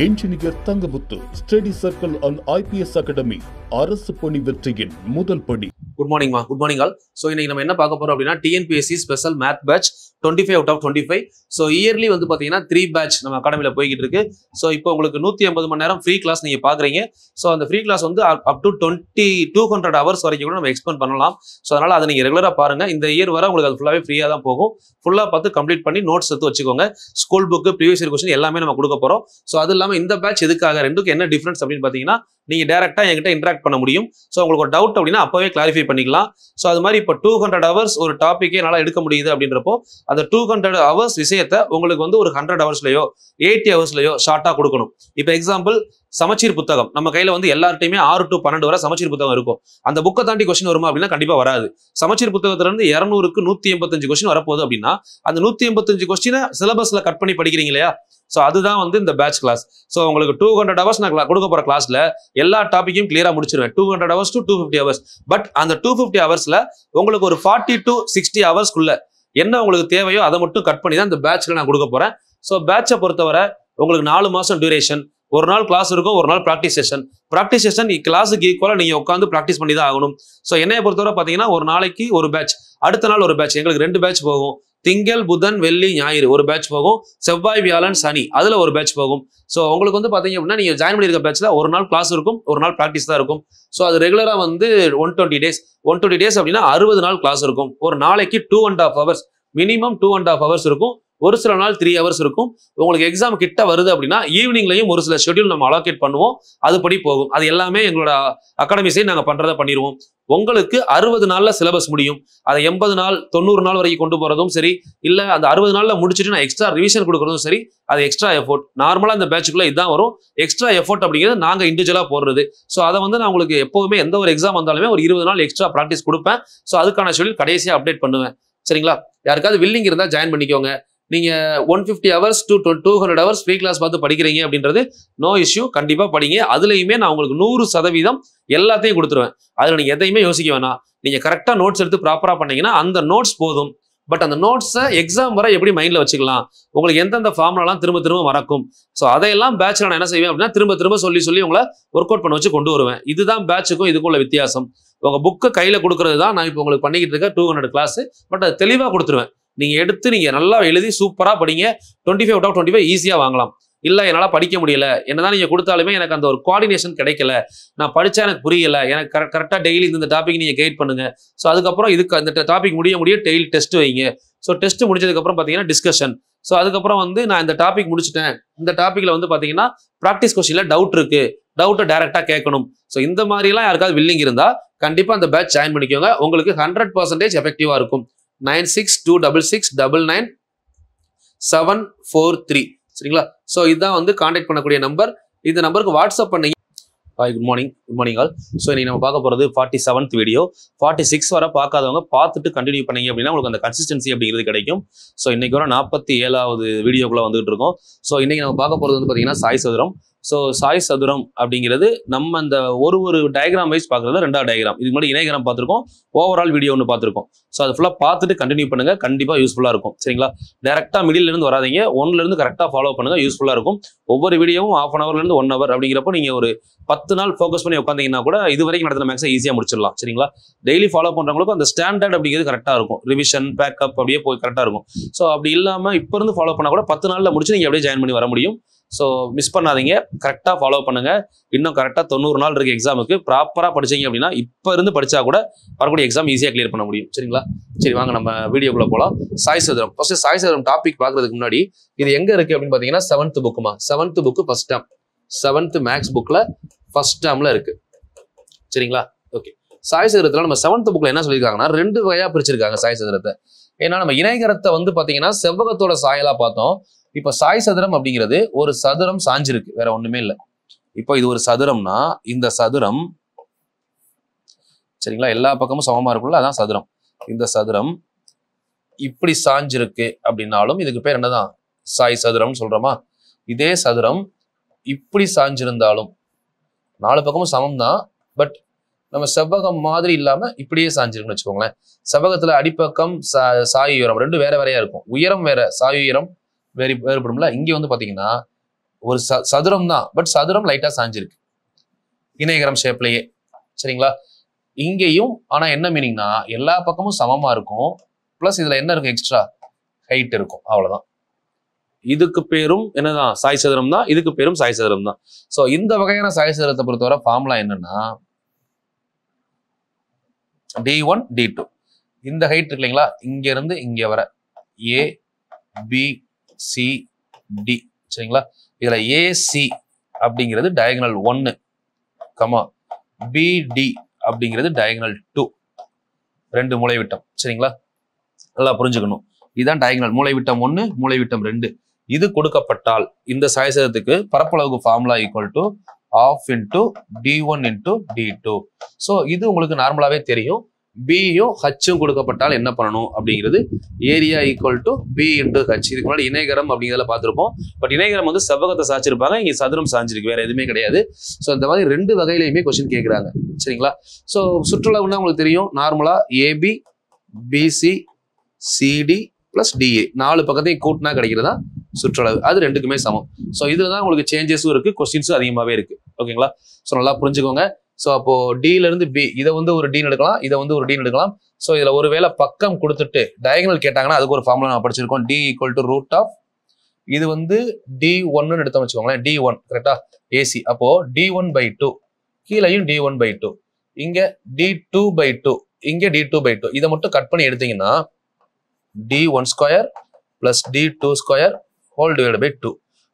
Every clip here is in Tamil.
Engineer Thangamuthu study circle and IPS academy அரசு பணி வெற்றியின் முதல் படி. Good morning good morning all. So இன்னைக்கு நம்ம என்ன பார்க்க போறோம் அப்படின்னா TNPSC special math batch 25 out of 25. So early வந்து பார்த்தீங்கன்னா 3 பேட்ச் நம்ம அகாடமியில் போய்கிட்டு இருக்கு. ஸோ இப்போ உங்களுக்கு 150 மணி நேரம் ஃப்ரீ கிளாஸ் நீங்கள் பார்க்குறீங்க. ஸோ அந்த ஃப்ரீ கிளாஸ் வந்து அப் டு 200 ஹவர்ஸ் வரைக்கும் கூட நம்ம எக்ஸ்பெண்ட் பண்ணலாம். ஸோ அதனால அதை நீங்கள் ரெகுலராக பாருங்க. இந்த இயர் வர உங்களுக்கு அது ஃபுல்லாகவே ஃப்ரீயாக தான் போகும். ஃபுல்லாக பார்த்து கம்ப்ளீட் பண்ணி நோட்ஸ் எடுத்து வச்சுக்கோங்க. School book previous year question எல்லாமே நம்ம கொடுக்க போகிறோம். ஸோ அது இல்லாமல் இந்த பேட்ச் எதுக்காக, ரெண்டுக்கு என்ன டிஃபரன்ஸ் அப்படின்னு பார்த்தீங்கன்னா, நீங்கள் டேரெக்டாக என்கிட்ட இன்ட்ராக்ட் பண்ண முடியும். ஸோ உங்களுக்கு ஒரு டவுட் அப்படின்னா அப்போவே கிளாரிஃபை பண்ணிக்கலாம். ஸோ அது மாதிரி இப்போ 200 ஹவர்ஸ் ஒரு டாப்பிக்கே என்னால் எடுக்க முடியுது அப்படின்றப்போ அந்த 200 ஹவர்ஸ் விஷயத்தை உங்களுக்கு வந்து ஒரு 100 ஹவர்ஸ்லையோ 80 ஹவர்ஸ்லையோ ஷார்ட்டாக கொடுக்கணும். இப்போ எக்ஸாம்பிள் சமச்சீர் புத்தகம் நம்ம கையில் வந்து எல்லார்ட்டையுமே 6 to 12 வரை சமச்சீர் புத்தகம் இருக்கும். அந்த புக்கை தாண்டி கொஸ்டின் வருமா அப்படின்னா கண்டிப்பாக வராது. சமச்சீர் புத்தகத்திலிருந்து 200க்கு 185 கொஸ்டின் வரப்போகுது அப்படின்னா அந்த 185 கொஸ்டினை சிலபஸில் கட் பண்ணி படிக்கிறீங்க இல்லையா? ஸோ அதுதான் வந்து இந்த பேட்ச் கிளாஸ். ஸோ உங்களுக்கு 200 ஹவர்ஸ் நான் கொடுக்க போகிற கிளாஸில் எல்லா டாப்பிக்கையும் கிளியராக முடிச்சிருவேன். 200 ஹவர்ஸ் டு 250 ஹவர்ஸ். பட் அந்த 250 ஹவர்ஸில் உங்களுக்கு ஒரு 40 to 60 ஹவர்ஸ்க்குள்ள என்ன உங்களுக்கு தேவையோ அதை மட்டும் கட் பண்ணி தான் இந்த பேட்ச்ல நான் கொடுக்க போறேன். ஸோ பேட்சை பொறுத்தவரை உங்களுக்கு 4 மாசம் டியூரேஷன். ஒரு நாள் கிளாஸ் இருக்கும், ஒரு நாள் ப்ராக்டிஸ் செஷன். ப்ராக்டிஸ் செஷன் கிளாஸுக்கு ஈக்குவலாக நீங்கள் உட்காந்து ப்ராக்டிஸ் பண்ணி தான் ஆகணும். ஸோ என்னைய பொறுத்தவரை பார்த்தீங்கன்னா ஒரு நாளைக்கு ஒரு பேட்ச், அடுத்த நாள் ஒரு பேட்ச். எங்களுக்கு 2 பேட்ச் போகும். திங்கள், புதன், வெள்ளி, ஞாயிறு ஒரு பேட்ச் போகும். செவ்வாய், வியாழன், சனி அதுல ஒரு பேட்ச் போகும். ஸோ உங்களுக்கு வந்து பாத்தீங்க அப்படின்னா நீங்க ஜாயின் பண்ணிருக்க பேட்ச்ல ஒரு நாள் கிளாஸ் இருக்கும், ஒரு நாள் ப்ராக்டிஸ் தான் இருக்கும். ஸோ அது ரெகுலரா வந்து 120 டேஸ் அப்படின்னா 60 நாள் கிளாஸ் இருக்கும். ஒரு நாளைக்கு 2.5 ஹவர்ஸ், மினிமம் 2.5 ஹவர்ஸ் இருக்கும். ஒரு சில நாள் 3 ஹவர்ஸ் இருக்கும். உங்களுக்கு எக்ஸாம் கிட்ட வருது அப்படின்னா ஈவினிங்லையும் ஒரு சில ஷெட்யூல் நம்ம அலோகேட் பண்ணுவோம். அதுபடி போகும். அது எல்லாமே எங்களோட அகாடமி சைடு நாங்கள் பண்றதை பண்ணிடுவோம். உங்களுக்கு 60 நாள்ல சிலபஸ் முடியும். அதை 80 நாள் 90 நாள் வரைக்கும் கொண்டு போறதும் சரி, இல்ல அந்த 60 நாள்ல முடிச்சுட்டு நான் எக்ஸ்ட்ரா ரிவிஷன் கொடுக்கறதும் சரி, அது எக்ஸ்ட்ரா எஃபோர்ட். நார்மலா இந்த பேட்சுக்குள்ள இதுதான் வரும். எக்ஸ்ட்ரா எஃபோர்ட் அப்படிங்கிறது நாங்க இண்டிவிஜுவலா போடுறது. ஸோ அதை வந்து நான் உங்களுக்கு எப்பவுமே எந்த ஒரு எக்ஸாம் வந்தாலுமே ஒரு 20 நாள் எக்ஸ்ட்ரா ப்ராக்டிஸ் கொடுப்பேன். ஸோ அதுக்கான ஷெட்யூல் கடைசியாக அப்டேட் பண்ணுவேன். சரிங்களா? யாருக்காவது வில்லிங் இருந்தா ஜாயின் பண்ணிக்கோங்க. நீங்க 150 hours to 200 hours free class பார்த்து படிக்கிறீங்க அப்படின்றது நோ இஷ்யூ. கண்டிப்பா படிங்க. அதுலயுமே நான் உங்களுக்கு 100% எல்லாத்தையும் கொடுத்துருவேன். அதுல நீங்க எதையுமே யோசிக்க வேணாம். நீங்க கரெக்டா நோட்ஸ் எடுத்து ப்ராப்பரா பண்ணீங்கன்னா அந்த நோட்ஸ் போதும். பட் அந்த நோட்ஸை எக்ஸாம் வரை எப்படி மைண்ட்ல வச்சுக்கலாம், உங்களுக்கு எந்தெந்த ஃபார்முலாலாம் திரும்ப திரும்ப மறக்கும். ஸோ அதையெல்லாம் பேட்ச்ல நான் என்ன செய்வேன் அப்படின்னா திரும்ப திரும்ப சொல்லி உங்களை ஒர்க் அவுட் பண்ண வச்சு கொண்டு வருவேன். இதுதான் பேட்சுக்கும் இதுக்குள்ள வித்தியாசம். உங்க புக்கை கையில கொடுக்கறது தான் நான் இப்போ உங்களுக்கு பண்ணிக்கிட்டு இருக்க 200 கிளாஸ். பட் அது தெளிவா கொடுத்துருவேன். நீங்க எடுத்து நீங்க நல்லா எழுதி சூப்பரா படிங்க. 25 out of 25 ஈஸியா வாங்கலாம். இல்ல என்னால படிக்க முடியல, என்னதான் நீங்க கொடுத்தாலுமே எனக்கு அந்த ஒரு கோஆர்டினேஷன் கிடைக்கல, நான் படிச்சா எனக்கு புரியல, எனக்கு கரெக்டா டெய்லி இந்த டாபிக் நீங்க கைட் பண்ணுங்க. ஸோ அதுக்கப்புறம் இதுக்கு அந்த டாபிக் முடிய டெய்லி டெஸ்ட் வைங்க. ஸோ டெஸ்ட் முடிஞ்சதுக்கு அப்புறம் பாத்தீங்கன்னா டிஸ்கஷன். ஸோ அதுக்கப்புறம் வந்து நான் இந்த டாபிக் முடிச்சுட்டேன், இந்த டாபிக்ல வந்து பாத்தீங்கன்னா ப்ராக்டிஸ் கொஸ்டின்ல டவுட் இருக்கு, டவுட்டை டைரக்டா கேட்கணும். ஸோ இந்த மாதிரி எல்லாம் யாருக்காவது வில்லிங் இருந்தா கண்டிப்பா அந்த பேட்ச் ஜாயின் பண்ணிக்கோங்க. உங்களுக்கு 100% எஃபெக்டிவா இருக்கும். 9626997743. சரிங்களா? ஸோ இதுதான் வந்து கான்டாக்ட் பண்ணக்கூடிய நம்பர். இந்த நம்பருக்கு வாட்ஸ்அப் பண்ணீங்க. Good morning all. ஸோ இன்னைக்கு நம்ம பார்க்க போகிறது 47th வீடியோ. 46 வரை பார்க்காதவங்க பார்த்துட்டு கண்டினியூ பண்ணீங்க அப்படின்னா உங்களுக்கு அந்த கன்சிஸ்டன்சி அப்படிங்கிறது கிடைக்கும். ஸோ இன்னைக்கு வர 47வது வீடியோக்குள்ள வந்துகிட்டு இருக்கோம். ஸோ இன்னைக்கு நம்ம பார்க்க போகிறது வந்து பார்த்தீங்கன்னா சாய் சதுரம். ஸோ சாய் சதுரம் அப்படிங்கிறது நம்ம அந்த ஒரு டயக்ராம் வைஸ் பார்க்குறது 2வது டயக்ராம். இதுக்கு முன்னாடி இணையகிராம் பார்த்துருக்கோம், ஓவரால் வீடியோ ஒன்று பார்த்துருக்கோம். ஸோ அது ஃபுல்லாக பார்த்துட்டு கண்டினியூ பண்ணுங்க, கண்டிப்பாக யூஸ்ஃபுல்லாக இருக்கும். சரிங்களா? டேரெக்டாக மிடில் வராதிங்க, 1லேருந்து கரெக்டாக ஃபாலோ பண்ணுங்க, யூஸ்ஃபுல்லாக இருக்கும். ஒவ்வொரு வீடியோவும் 1/2 ஹவர்லேருந்து 1 ஹவர் அப்படிங்கிறப்போ நீங்கள் ஒரு 10 நாள் ஃபோக்கஸ் பண்ணி உட்காந்தீங்கன்னா கூட இது வரைக்கும் நடத்தின மேக்ஸை ஈஸியாக முடிச்சிடலாம். சரிங்களா? டெய்லி ஃபாலோ பண்ணுறவங்களுக்கும் அந்த ஸ்டாண்டர்ட் அப்படிங்கிறது கரெக்டாக இருக்கும். ரிவிஷன் பேக்கப் அப்படியே போய் கரெக்டாக இருக்கும். ஸோ அப்படி இல்லாமல் இப்போ இருந்து ஃபாலோ பண்ணால் கூட 10 நாளில் முடிச்சு நீங்கள் அப்படியே ஜாயின் பண்ணி வர முடியும். ஸோ மிஸ் பண்ணாதீங்க, கரெக்டாக ஃபாலோ பண்ணுங்க. இன்னும் கரெக்டாக 90 நாள் இருக்கு எக்ஸாமுக்கு. ப்ராப்பராக படிச்சீங்க அப்படின்னா இப்போ இருந்து படிச்சா கூட வரக்கூடிய எக்ஸாம் ஈஸியாக கிளியர் பண்ண முடியும். சரிங்களா? சரி வாங்க நம்ம வீடியோக்குள்ள போகலாம். சாய் சதுரம். ஃபர்ஸ்ட் சாய் சதுரம் டாபிக் பார்க்கறதுக்கு முன்னாடி இது எங்க இருக்கு அப்படின்னு பார்த்தீங்கன்னா 7th புக்குமா, 7th book first term, 7th maths புக்ல ஃபர்ஸ்ட் டேர்ம்ல இருக்கு. சரிங்களா? ஓகே. சாய் சதுரத்தில் நம்ம 7th புக்ல என்ன சொல்லியிருக்காங்கன்னா 2 வகையா பிரிச்சிருக்காங்க சாய் சதுரத்தை. ஏன்னா நம்ம இணைகரத்தை வந்து பார்த்தீங்கன்னா செவ்வகத்தோட சாயலா பார்த்தோம். இப்ப சாய் சதுரம் அப்படிங்கிறது ஒரு சதுரம் சாஞ்சிருக்கு, வேற ஒண்ணுமே இல்லை. இப்போ இது ஒரு சதுரம்னா இந்த சதுரம், சரிங்களா, எல்லா பக்கமும் சமமா இருக்குல்ல, அதான் சதுரம். இந்த சதுரம் இப்படி சாஞ்சிருக்கு அப்படின்னாலும் இதுக்கு பேர் என்னதான் சாய் சதுரம் சொல்றோமா? இதே சதுரம் இப்படி சாஞ்சிருந்தாலும் 4 பக்கமும் சமம் தான், பட் நம்ம செவ்வகம் மாதிரி இல்லாம இப்படியே சாஞ்சிருக்குன்னு வச்சுக்கோங்களேன். செவ்வகத்துல அடிப்பக்கம் சாய் உயரம் 2 வேற வேறையா இருக்கும். உயரம் வேற, சாய் உயரம் வேறுபடும்ல. இங்க வந்து பாத்தீங்கன்னா ஒரு சதுரம் தான், பட் சதுரம் லைட்டா சாஞ்சிருக்கு இணையகரம் ஷேப்லயே. சரிங்களா? இங்கேயும் ஆனா என்ன மீனிங்னா எல்லா பக்கமும் சமமா இருக்கும், பிளஸ் இதுல என்ன இருக்கும், எக்ஸ்ட்ரா ஹைட் இருக்கும், அவ்வளவுதான். இதுக்கு பேரும் என்னதான், சாய் சதுரம் தான். இதுக்கு பேரும் சாய் சதுரம் தான். சோ இந்த வகையான சாய் சதுரத்தை பொறுத்தவரை ஃபார்முலா என்னன்னா D1 D2. இந்த ஹைட் இருக்கு இல்லைங்களா, இங்க இருந்து இங்க வர A B C D. சரிங்களா? இதுல AC அப்படிங்கிறது டயகனல் 1, BD அப்படிங்கிறது டயகனல் 2, 2 மூலைவிட்டம். சரிங்களா? நல்லா புரிஞ்சுக்கணும். இதுதான் டயகனல், மூலைவிட்டம் 1, மூலைவிட்டம் 2. இது கொடுக்கப்பட்டால் இந்த சாய்சதுரத்துக்கு பரப்பளவுக்கு formula equal to ½ into D1 into D2. So இது உங்களுக்கு நார்மலாவே தெரியும். பியும் ஹச்சும் கொடுக்கப்பட்டால் என்ன பண்ணணும் அப்படிங்கிறது area equal to b into h. இதுக்கு முன்னாடி இணைகரம் அப்படிங்கிறத பார்த்துருப்போம். பட் இணைகரம் வந்து செவ்வகத்தை சாய்ச்சிருப்பாங்க, இங்கே சதுரம் சாஞ்சிருக்கு, வேற எதுவுமே கிடையாது. ஸோ இந்த மாதிரி 2 வகையிலையுமே கொஸ்டின் கேட்குறாங்க. சரிங்களா? ஸோ சுற்றுலாவுன்னா உங்களுக்கு தெரியும், நார்மலா AB BC CD plus DA 4 பக்கத்தையும் கூட்டினா கிடைக்கிறதா சுற்றளவு. அது 2க்குமே சமம். ஸோ இதுல தான் உங்களுக்கு சேஞ்சஸும் இருக்கு, கொஸ்டின்ஸும் அதிகமாகவே இருக்கு. ஓகேங்களா? ஸோ நல்லா புரிஞ்சுக்கோங்க. ஸோ அப்போ டில இருந்து பி, இதை வந்து ஒரு டின்னு எடுக்கலாம், இதை வந்து ஒரு டின்னு எடுக்கலாம். ஸோ இதுல ஒருவேளை பக்கம் கொடுத்துட்டு டயகனல் கேட்டாங்கன்னா அதுக்கு ஒரு ஃபார்முலா நம்ம படிச்சிருக்கோம், d equal to root of, இது வந்து D1 எடுத்தோம் வச்சுக்கோங்களேன், D1 கரெக்டா, ஏசி. அப்போ D1/2, கீழையும் D1/2, இங்க D2/2, இங்க D2/2. இதை மட்டும் கட் பண்ணி எடுத்தீங்கன்னா D1² plus D2² whole divide by 2.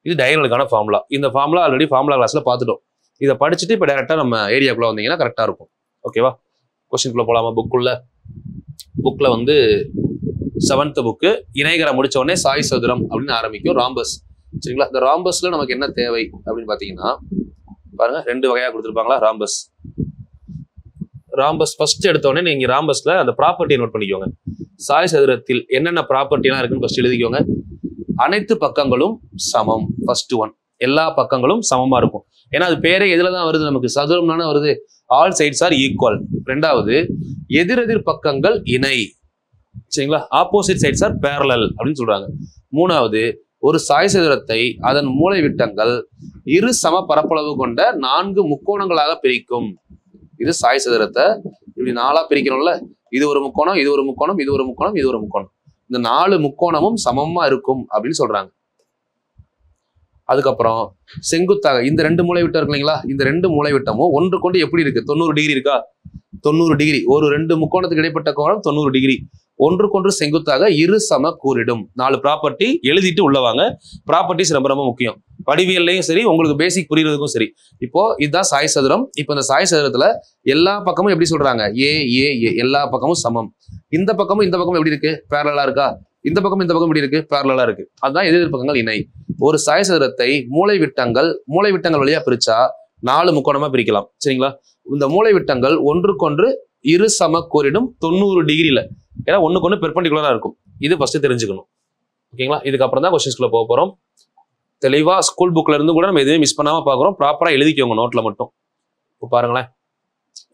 இது டயகனலுக்கான ஃபார்முலா. இந்த ஃபார்முலா ஆல்ரெடி ஃபார்முலா கிளாஸ்ல பார்த்துட்டோம். இதை படிச்சுட்டு இப்போ டைரக்டா நம்ம ஏரியாக்குள்ள வந்தீங்கன்னா கரெக்டா இருக்கும். ஓகேவா? கொஸ்டின்குள்ள போலாமா? புக்ல வந்து 7th புக்கு இணைகரம் முடிச்ச உடனே சாய் சதுரம் அப்படின்னு ஆரம்பிக்கும், ராம்பஸ். சரிங்களா? இந்த ராம்பஸ்ல நமக்கு என்ன தேவை அப்படின்னு பாத்தீங்கன்னா பாருங்க, 2 வகையா கொடுத்துருப்பாங்களா ராம்பஸ். ராம்பஸ் ஃபர்ஸ்ட் எடுத்த உடனே நீங்க ராம்பஸ்ல அந்த ப்ராப்பர்ட்டியை நோட் பண்ணிக்கோங்க. சாய் சதுரத்தில் என்னென்ன ப்ராப்பர்ட்டிலாம் இருக்குன்னு ஃபர்ஸ்ட் எழுதிக்கோங்க. அனைத்து பக்கங்களும் சமம், ஃபர்ஸ்ட் ஒன். எல்லா பக்கங்களும் சமமா இருக்கும். ஏன்னா அது பேரே எதுல தான் வருது, நமக்கு சதுரம்னான வருது, ஆல் சைட்ஸ் ஆர் ஈக்குவல். 2வது எதிரெதிர் பக்கங்கள் இணை. சரிங்களா? ஆப்போசிட் சைட்ஸ் ஆர் பேரலல் அப்படின்னு சொல்றாங்க. 3வது ஒரு சாய் சதுரத்தை அதன் மூலை விட்டங்கள் இரு சம பரப்பளவு கொண்ட 4 முக்கோணங்களாக பிரிக்கும். இது சாய் சதுரத்தை இப்படி 4ஆ பிரிக்கணும்ல, இது ஒரு முக்கோணம், இது ஒரு முக்கோணம், இது ஒரு முக்கோணம், இது ஒரு முக்கோணம். இந்த 4 முக்கோணமும் சமமா இருக்கும் அப்படின்னு சொல்றாங்க. அதுக்கப்புறம் செங்குத்தாக இந்த 2 மூலை விட்டம் இருக்கு இல்லைங்களா, இந்த 2 மூலை விட்டமும் ஒன்று கொண்டு எப்படி இருக்கு, 90 டிகிரி இருக்கா, 90 டிகிரி. ஒரு 2 முக்கோணத்துக்கு இடைப்பட்ட கோணம் 90 டிகிரி. ஒன்றுக்கொன்று செங்குத்தாக இரு சம கூறிடும். 4 ப்ராப்பர்ட்டி எழுதிட்டு உள்ளவாங்க. ப்ராப்பர்ட்டிஸ் ரொம்ப ரொம்ப முக்கியம், வடிவியல்லையும் சரி, உங்களுக்கு பேசிக் புரியுறதுக்கும் சரி. இப்போ இதுதான் சாய் சதுரம். இப்போ இந்த சாய் சதுரத்துல எல்லா பக்கமும் எப்படி சொல்றாங்க, ஏ ஏ ஏ, எல்லா பக்கமும் சமம். இந்த பக்கமும் இந்த பக்கமும் எப்படி இருக்கு, பேரலா இருக்கா, இந்த பக்கம் இந்த பக்கம் எப்படி இருக்கு, பேரலா இருக்கு. அதுதான் எதிர் பக்கங்கள் இணை. ஒரு சாய் சதுரத்தை மூலை விட்டங்கள் வழியா பிரிச்சா 4 முக்கோணமா பிரிக்கலாம். சரிங்களா? இந்த மூலை விட்டங்கள் ஒன்றுக்கொன்று இரு சம கோரிடும் 90 டிகிரில, ஏன்னா ஒண்ணுக்கு ஒண்ணு பெர்பெண்டிகுலரா இருக்கும். இது ஃபர்ஸ்ட் தெரிஞ்சுக்கணும். ஓகேங்களா? இதுக்கப்புறம் தான் கொஸ்டின்ஸ்குள்ள போக போறோம். தெளிவா ஸ்கூல் புக்ல இருந்து கூட நம்ம எதுவுமே மிஸ் பண்ணாம பாக்குறோம். ப்ராப்பரா எழுதிக்கோங்க நோட்ல மட்டும். இப்போ பாருங்களேன்,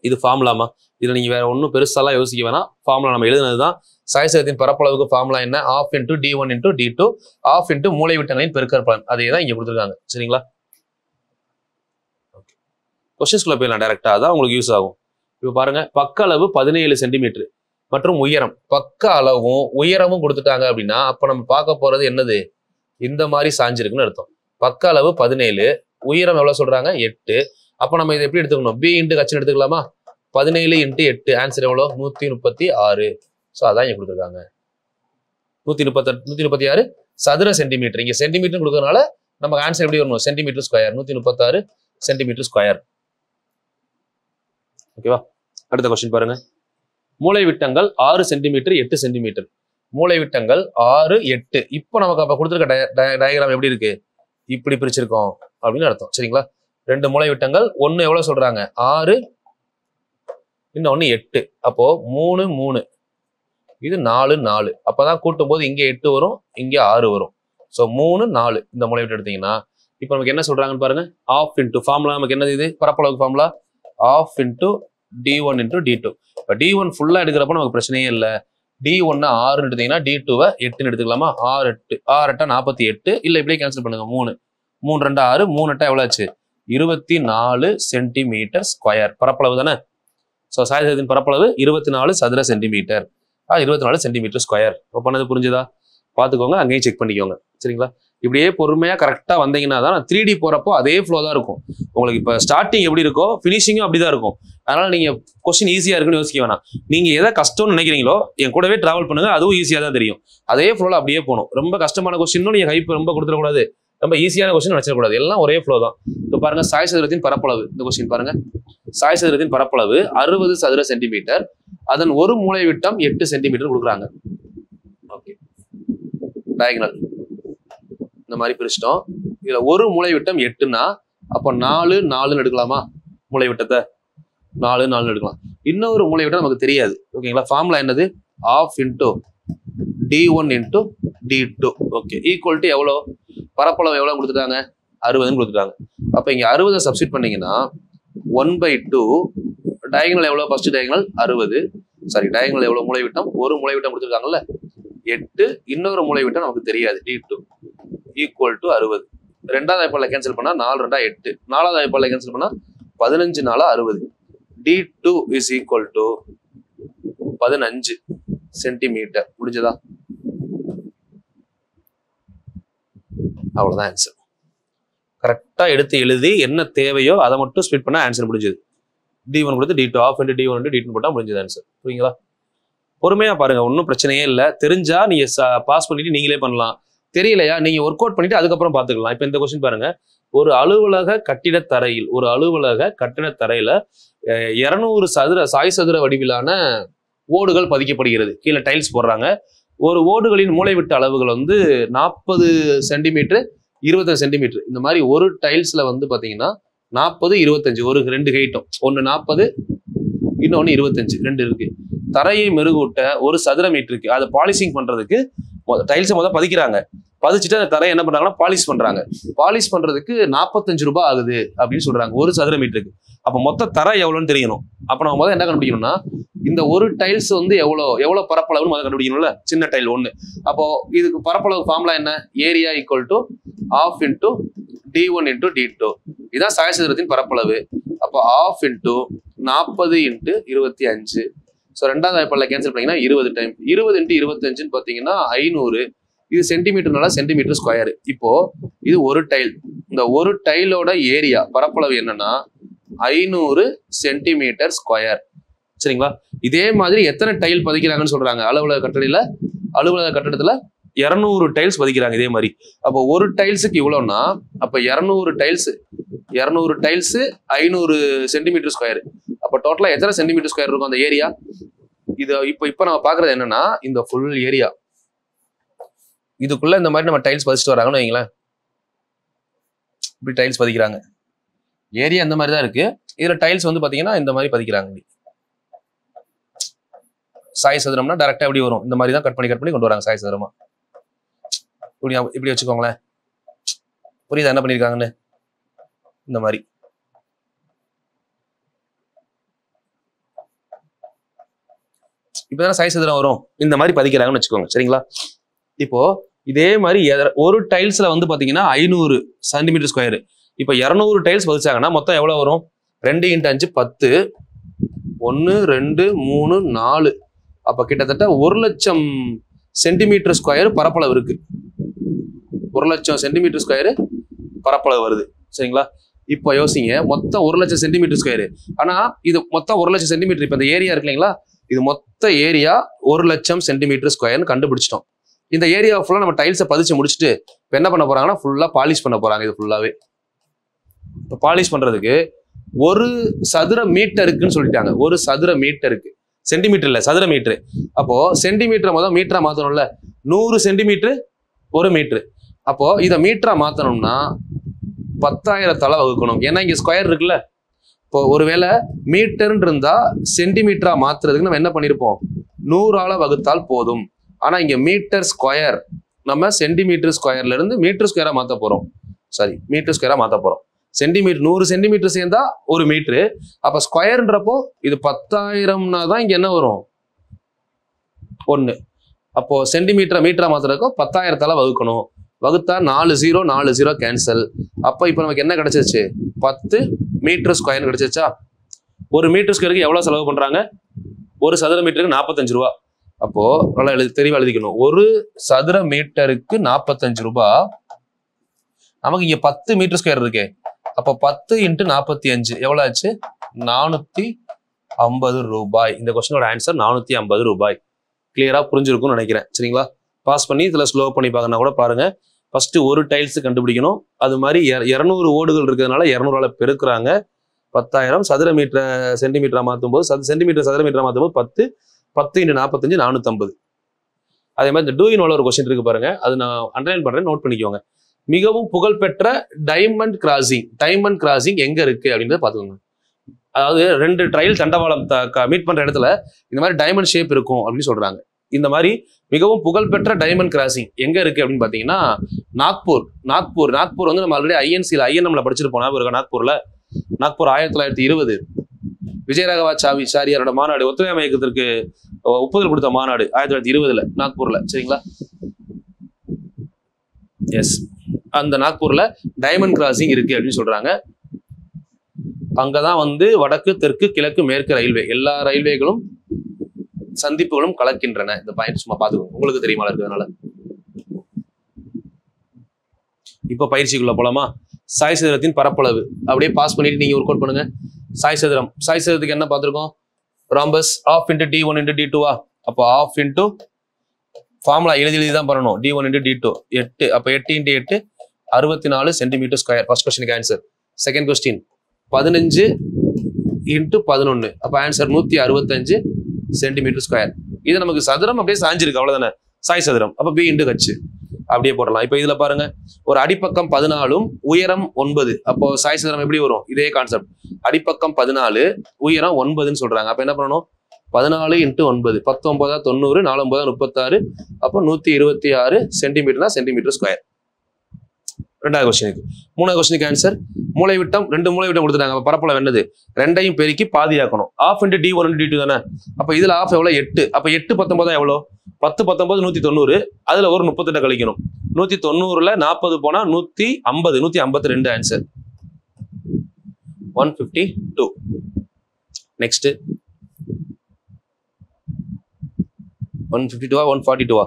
இது ஃபார்முலாமா, இதுல நீங்க வேற ஒன்றும் பெருசாலாம் யோசிக்க வேணாம். ஃபார்முலா நம்ம எழுதுனதுதான். சாய் சதுரத்தின் பரப்பளவுக்கு ஃபார்முலா என்ன, ½ into D1 into D2, ½ into மூலை விட்டங்களின் பெருக்கற்பலன். அதே தான் இங்க கொடுத்துருக்காங்க. சரிங்களா? கொஸ்டின்ஸ்குள்ள போயிடலாம் டைரக்டா, அதான் உங்களுக்கு யூஸ் ஆகும். இப்போ பாருங்க, பக்க அளவு 17 சென்டிமீட்டர் மற்றும் உயரம், பக்க அளவும் உயரமும் கொடுத்துட்டாங்க அப்படின்னா அப்ப நம்ம பார்க்க போறது என்னது, இந்த மாதிரி சாஞ்சிருக்குன்னு அர்த்தம். பக்க அளவு 17, உயரம் எவ்வளவு சொல்றாங்க, 8. அப்ப நம்ம இதை எப்படி எடுத்துக்கணும், B into H எடுத்துக்கலாமா? 17 into 8, ஆன்சர் எவ்வளவு, 136. ஸோ அதான் இங்க கொடுத்துருக்காங்க. 136 சதுர சென்டிமீட்டர். இங்க சென்டிமீட்டர் கொடுக்கறதுனால நமக்கு ஆன்சர் எப்படி வரணும், சென்டிமீட்டர் ஸ்கொயர். 136 centimetre square. ஓகேவா? அடுத்த கொஸ்டின் பாருங்க. மூலை விட்டங்கள் 6 சென்டிமீட்டர் 8 சென்டிமீட்டர். மூலை விட்டங்கள் 6 8. இப்போ நமக்கு அப்ப கொடுத்துருக்க டயக்ராம் எப்படி இருக்கு, இப்படி பிரிச்சிருக்கோம் அப்படின்னு அர்த்தம். சரிங்களா? 2 மூலை விட்டங்கள், ஒன்னு எவ்வளவு சொல்றாங்க 6, இன்னொன்னு 8. அப்போ 3 3, இது 4 4. அப்பதான் கூட்டும் போது இங்க 8 வரும், இங்க 6 வரும். ஸோ 3 4 இந்த மூலை விட்டு எடுத்தீங்கன்னா இப்போ நமக்கு என்ன சொல்றாங்கன்னு பாருங்க. ½ into ஃபார்முலா நமக்கு என்னது, இது பரப்பளவுக்கு formula ½ into D1 into D2. இப்போ D1 ஃபுல்லா எடுக்கிறப்ப நமக்கு பிரச்சனையே இல்லை. D1 6 எடுத்தீங்கன்னா D2 8 எடுத்துக்கலாமா? 6 8 48, இல்ல இப்படியே கேன்சல் பண்ணுங்க. 3 3 2 6 3 8 எவ்வளவு ஆச்சு 24 சென்டிமீட்டர் ஸ்கொயர் பரப்பளவு தானே. ஸோ சாய்சதுரத்தின் பரப்பளவு 24 சதுர சென்டிமீட்டர். 24 centimetre square. இப்போ பண்ணது புரிஞ்சுதா? பார்த்துக்கோங்க, அங்கேயும் செக் பண்ணிக்கோங்க. சரிங்களா? இப்படியே பொறுமையாக கரெக்டாக வந்தீங்கன்னா தான் 3D போகிறப்போ அதே ஃப்ளோ தான் இருக்கும் உங்களுக்கு. இப்போ ஸ்டார்டிங் எப்படி இருக்கோ ஃபினிஷிங்கும் அப்படி தான் இருக்கும். அதனால நீங்கள் கொஸ்டின் ஈஸியாக இருக்குன்னு யோசிக்க வேணாம். நீங்கள் எதை கஷ்டம்னு நினைக்கிறீங்களோ என் கூடவே ட்ராவல் பண்ணுங்க, அதுவும் ஈஸியாக தான் தெரியும். அதே ஃப்ளோவில் அப்படியே போகணும். ரொம்ப கஷ்டமான கொஸ்டினும் நீங்கள் ஹைப் ரொம்ப கொடுத்துடக்கூடாது, ரொம்ப ஈஸியான கொஸ்டின் நினைச்சிடக்கூடாது. எல்லாம் ஒரே ஃப்ளோ தான். இப்போ பாருங்க, சாய்சதுரத்தின் பரப்பளவு. இந்த கொஸ்டின் பாருங்க, சாய்சதுரத்தின் பரப்பளவு 60 சதுர சென்டிமீட்டர், அதன் ஒரு மூலை விட்டம் 8 சென்டிமீட்டர் கொடுக்குறாங்க. ஓகே, டயகனல் இந்த மாதிரி பிரிச்சிட்டோம். இதுல ஒரு மூலை விட்டம் 8னா அப்போ 4 4ன்னு எடுக்கலாமா? மூலை விட்டத்தை 4 4 எடுக்கலாம். இன்னொரு மூலை விட்டம் நமக்கு தெரியாது. ஓகேங்களா? ஃபார்முலா என்னது? ½ into d1 into d2. Okay, equal to எவ்வளோ? பரப்பளவு எவ்வளோ கொடுத்துட்டாங்க? 60ன்னு கொடுத்துட்டாங்க. அப்போ இங்கே 60 சப்ஸ்டிட் பண்ணீங்கன்னா 1/2 டயகனல் எவ்வளோ? First diagonal 60. சாரி, டயகனல் எவ்வளோ? மூலை விட்டம் ஒரு மூலை விட்டம் கொடுத்துருக்காங்கல்ல 8, இன்னொரு மூலை விட்டம் நமக்கு தெரியாது d2 ஈக்குவல் டு 60. ரெண்டாவது வாய்ப்பாளை கேன்சல் பண்ணா 4 2 8, நாலாவது வாய்ப்பாளை கேன்சல் பண்ணா 15 4 60. d2 is equal to 15 centimetre. முடிஞ்சதா? அவ்வளவுதான் ஆன்சர். கரெக்டா எடுத்து எழுதி என்ன தேவையோ அதை மட்டும் ஸ்பிளிட் பண்ணா ஆன்சர் முடிஞ்சது. d1 கொடுத்து d2 ½ into d1 into d2 போட்டா முடிஞ்சது ஆன்சர். புரியுங்களா? பொறுமையா பாருங்க, ஒன்றும் பிரச்சனையே இல்லை. தெரிஞ்சா நீங்க பாஸ் பண்ணிட்டு நீங்களே பண்ணலாம். தெரியலையா நீங்க ஒர்க் அவுட் பண்ணிட்டு அதுக்கப்புறம் பாத்துக்கலாம். இப்ப இந்த கொஸ்டின் பாருங்க, ஒரு அலுவலக கட்டிடத்தரையில் 200 சதுர வடிவிலான ஓடுகள் பதிக்கப்படுகிறது. கீழே டைல்ஸ் போடுறாங்க. ஒரு ஓடுகளின் மூலைவிட்ட அளவுகள் 40 சென்டிமீட்டர் 25 சென்டிமீட்டர். இந்த மாதிரி ஒரு டைல்ஸ்ல பாத்தீங்கன்னா 40 25 ஒரு 2 ஹைட்டும், ஒன்னு 40 இன்னொன்னு 25 2 இருக்கு. தரையை மெருகூட்ட 1 சதுர மீட்டருக்கு அதை பாலிஷிங் பண்றதுக்கு டைல்ஸை பதிக்கிறாங்க. பதிச்சுட்டு அந்த தரையை என்ன பண்றாங்கன்னா பாலிஷ் பண்றாங்க. பாலிஷ் பண்றதுக்கு 45 ரூபாய் ஆகுது அப்படின்னு சொல்றாங்க 1 சதுர மீட்டருக்கு. அப்ப மொத்த தரை எவ்வளவுன்னு தெரியணும். அப்ப நம்ம என்ன கண்டுபிடிக்கணும்னா, இந்த ஒரு டைல்ஸ் எவ்வளவு பரப்பளவுன்னு கண்டுபிடிக்கணும்ல, சின்ன டைல் 1. அப்போ இதுக்கு பரப்பளவு ஃபார்முலா என்ன? Area equal to ½ into d1 into d2. இதுதான் சாய்சதுரத்தின் பரப்பளவு. அப்போ ½ இன்டூ 40 இன்ட்டு 25. ஸோ ரெண்டாவது வாய்ப்பாளை கேன்சல் பண்ணீங்கன்னா 20 டைம் 20 இன்ட்டு 25ன்னு பார்த்தீங்கன்னா 500. இது சென்டிமீட்டர்னால சென்டிமீட்டர் ஸ்கொயர். இப்போ இது ஒரு டைல். இந்த ஒரு டைலோட ஏரியா பரப்பளவு என்னன்னா 500 சென்டிமீட்டர் ஸ்கொயர். சரிங்களா? இதே மாதிரி எத்தனை டைல் பதிக்கிறாங்கன்னு சொல்றாங்க அலுவலக கட்டடத்துல 200 டைல்ஸ் பதிக்கிறாங்க இதே மாதிரி. அப்போ ஒரு டைல்ஸுக்கு இவ்வளோன்னா அப்போ 200 டைல்ஸ் 500 சென்டிமீட்டர் ஸ்கொயர். அப்போ டோட்டலா எத்தனை சென்டிமீட்டர் ஸ்கொயர் இருக்கும் அந்த ஏரியா? இது இப்போ நம்ம பாக்குறது என்னன்னா, இந்த ஃபுல் ஏரியா இதுக்குள்ள இந்த மாதிரி நம்ம டைல்ஸ் பதிச்சுட்டு வராங்கன்னு வைங்களேன். இப்படி டைல்ஸ் பதிக்கிறாங்க. ஏரியா இந்த மாதிரி தான் இருக்கு. இதுல டைல்ஸ் பாத்தீங்கன்னா இந்த மாதிரி பதிக்கிறாங்க. சாய் சதுரம்னா டைரக்டா எப்படி வரும்? இந்த மாதிரி தான் கட் பண்ணி கொண்டு வராங்க சாய் சதுரமா. இப்படி வச்சுக்கோங்களேன். புரியுதா என்ன பண்ணிருக்காங்கன்னு? இந்த மாதிரி இப்பதானே சாய் சதுரம் வரும். இந்த மாதிரி பதிக்கிறாங்கன்னு வச்சுக்கோங்க. சரிங்களா? இப்போ இதே மாதிரி ஒரு டைல்ஸ்ல பாத்தீங்கன்னா 500 சென்டிமீட்டர் ஸ்கொயர். இப்போ 200 டைல்ஸ் பதிச்சாங்கன்னா மொத்தம் எவ்வளவு வரும்? 2 × 5 10, 1 2 3 4. அப்ப கிட்டத்தட்ட 1,00,000 சென்டிமீட்டர் ஸ்கொயர் பரப்பளவு இருக்கு. 1,00,000 சென்டிமீட்டர் ஸ்கொயர் பரப்பளவு வருது. சரிங்களா? இப்போ யோசிங்க, மொத்தம் 1,00,000 சென்டிமீட்டர் ஸ்கொயர். ஆனா இது மொத்தம் 1,00,000 சென்டிமீட்டர். இப்ப இந்த ஏரியா இருக்கு இல்லைங்களா, இது மொத்த ஏரியா 1,00,000 சென்டிமீட்டர் ஸ்கொயர்னு கண்டுபிடிச்சிட்டோம். இந்த ஏரியா ஃபுல்லா நம்ம டைல்ஸை பதிச்சு முடிச்சுட்டு இப்போ என்ன பண்ண போறாங்கன்னா ஃபுல்லா பாலிஷ் பண்ண போறாங்க. இது ஃபுல்லாவே இப்போ பாலிஷ் பண்றதுக்கு 1 சதுர மீட்டருக்குன்னு சொல்லிட்டாங்க. 1 சதுர மீட்டருக்கு, சென்டிமீட்டர் இல்ல சதுர மீட்டர். அப்போ சென்டிமீட்டர் மீட்டரா மாத்தணும்ல. 100 சென்டிமீட்டர் 1 மீட்டர். அப்போ இதை மீட்டரா மாத்தணும்னா 10,000 வகுக்கணும். ஏன்னா இங்க ஸ்கொயர் இருக்குல்ல. இப்போ ஒருவேளை மீட்டர்ன்னு இருந்தா சென்டிமீட்டரா மாத்துறதுக்கு நம்ம என்ன பண்ணிருப்போம்? 100ஆல வகுத்தால் போதும். ஆனா இங்க மீட்டர் ஸ்கொயர் நம்ம சென்டிமீட்டர் ஸ்கொயர்ல இருந்து மீட்டர் ஸ்கொயரா மாத்த போறோம். சாரி, மீட்டர் ஸ்கொயரா மாத்த போறோம். சென்டிமீட்டர் 100 சென்டிமீட்டர் சேர்ந்தா 1 மீட்டரு. அப்ப ஸ்கொயர்ன்றப்போ இது 10,000னா தான் இங்க என்ன வரும்? 1. அப்போ சென்டிமீட்டரா மீட்டரா மாத்துறதுக்கும் 10,000ஆல வகுக்கணும். வகுத்தா 4 கேன்சல். அப்போ இப்போ நமக்கு என்ன கிடைச்சிருச்சு? 10 மீட்டர் ஸ்கொயர் கிடைச்சிருச்சா? ஒரு மீட்டர் ஸ்கொயருக்கு எவ்வளவு செலவு பண்றாங்க? ஒரு சதுர மீட்டருக்கு 45 ரூபா. அப்போ நல்லா தெளிவா எழுதிக்கணும். ஒரு சதுர மீட்டருக்கு 45 ரூபாய். நமக்கு இங்க 10 மீட்டர் ஸ்கொயர் இருக்கு. அப்போ 10 × 45 எவ்வளவு ஆச்சு? 450 ரூபாய். இந்த கொஸ்டினோட ஆன்சர் 450 ரூபாய். கிளியரா புரிஞ்சிருக்கும்னு நினைக்கிறேன். சரிங்களா? பாஸ் பண்ணி இதுல ஸ்லோ பண்ணி பார்க்கணும் கூட பாருங்க. ஃபர்ஸ்ட் ஒரு டைல்ஸ் கண்டுபிடிக்கணும். அது மாதிரி 200 ஓடுகள் இருக்கிறதுனால 200 பெருக்குறாங்க. 10,000 சதுர மீட்டர் சென்டிமீட்டரா மாற்றும் போது சென்டிமீட்டர் சதுர மீட்டரா மாற்றும் போது 10 × 45 450. அதே மாதிரி இந்த டூயின் ஒரு கொஸ்டின் இருக்கு பாருங்க. அது நான் அண்டர்லைன் பண்றேன், நோட் பண்ணிக்கோங்க. மிகவும் புகழ்பெற்ற டைமண்ட் கிராசிங் எங்க இருக்கு அப்படின்றத பாத்துக்கோங்க. அதாவது 2 ட்ரையல் தண்டவாளம் மீட் பண்ற இடத்துல இந்த மாதிரி டைமண்ட் ஷேப் இருக்கும் அப்படின்னு சொல்றாங்க. இந்த மாதிரி மிகவும் புகழ்பெற்ற டைமண்ட் கிராசிங் எங்க இருக்கு அப்படின்னு பாத்தீங்கன்னா நாக்பூர் வந்து நம்ம ஆல்ரெடி ஐஎன்எம்ல படிச்சிருப்போம். நாக்பூர் 1920 விஜயராகவாச்சாரியாரோட மாநாடு, ஒத்துழையாமை இயக்கத்திற்கு ஒப்புதல் கொடுத்த மாநாடு 1920 நாக்பூர்ல. சரிங்களா? எஸ், அந்த நாக்பூர்ல டைமண்ட் கிராசிங் இருக்கு அப்படின்னு சொல்றாங்க. அங்கதான் வந்து வடக்கு, தெற்கு, கிழக்கு, மேற்கு ரயில்வே எல்லா ரயில்வேகளும் சந்திப்புகளும் கலக்கின்றன. இந்த பாயிண்ட் சும்மா பாத்துக்கோங்க, உங்களுக்கு தெரியுமா இருக்கிறதுனால. இப்ப பயிற்சிக்குள்ள போலாமா? சாய் சதுரத்தின் பரப்பளவு அப்படியே பாஸ் பண்ணிட்டு நீங்க ஒர்க் அவுட் பண்ணுங்க. சாய் சதுரத்துக்கு என்ன பார்த்திருக்கோம்? Rhombus ½ × d1 × d2. அப்போ ½ × ஃபார்முலா எழுதிதான் பண்ணணும். d1 × d2 8. அப்போ 8 × 8 64 சென்டிமீட்டர் ஸ்கொயர். ஃபர்ஸ்ட் கொஸ்டினுக்கு ஆன்சர். Second question 15 × 11. அப்போ ஆன்சர் 165 சென்டிமீட்டர் ஸ்கொயர். இது நமக்கு சதுரம் அப்படியே சாஞ்சிருக்கு, அவ்வளவுதானே? சாய் சதுரம். அப்ப b × h அப்படியே போடலாம். இப்ப இதுல பாருங்க, ஒரு அடிப்பக்கம் 14 உயரம் 9. அப்போ சாய் சதுரம் எப்படி வரும்? இதே கான்செப்ட். அடிப்பக்கம் 14 உயரம் 9ன்னு சொல்றாங்க. அப்ப என்ன பண்ணணும்? 14 × 9 19 90 4 36. அப்போ 126 சென்டிமீட்டர்னா சென்டிமீட்டர் ஸ்கொயர். ரெண்டாவது கொஸ்டினுக்கு. மூணாவது கொஸ்டினுக்கு ஆன்சர் மூலைவிட்டம் 2 மூலைவிட்டம் கொடுத்துட்டாங்க. அப்ப பரப்பளவு என்னது? 2ஐயும் பெருக்கி பாதியாக்கணும். ½ × d1 × d2 தானே? அப்ப இதுல ½ எவ்வளவு? 8. அப்ப 8 19 எவ்வளவு? 10 19 190. அதுல ஒரு 38 கழிக்கணும். 190ல 40 போனா 150 152 ஆன்சர் 152. நெக்ஸ்ட் 152 142.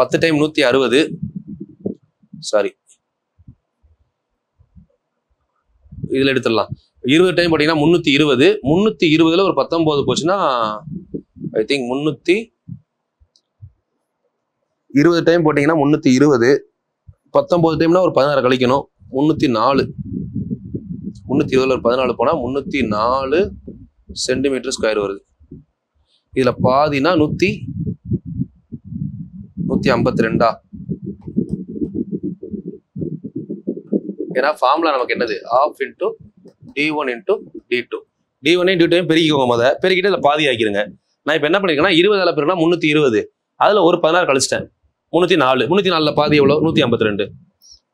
10 டைம் 160. சாரி, இதுல எடுத்துடலாம். 20 டைம் போட்டீங்கன்னா 320. 320ல ஒரு 19 போச்சுன்னா ஐ திங்க் 320 டைம் போட்டீங்கன்னா 320. 19 டைம்னா ஒரு 16 கழிக்கணும். 304. 320ல ஒரு 14 போனா 304 சென்டிமீட்டர் ஸ்கொயர் வருது. இதுல பாதினா 152. ஏன்னா ஃபார்முலா நமக்கு என்னது? ½ × d1 × d2. d1 d2 பெருக்கிக்கோங்க. பெருக்கிட்டு அதில் பாதி ஆக்கிடுங்க. நான் இப்போ என்ன பண்ணிருக்கேன்னா 20 பெருனா 320. அதுல ஒரு 16 கழிச்சிட்டேன். 304. 304ல பாதி எவ்வளோ? 152.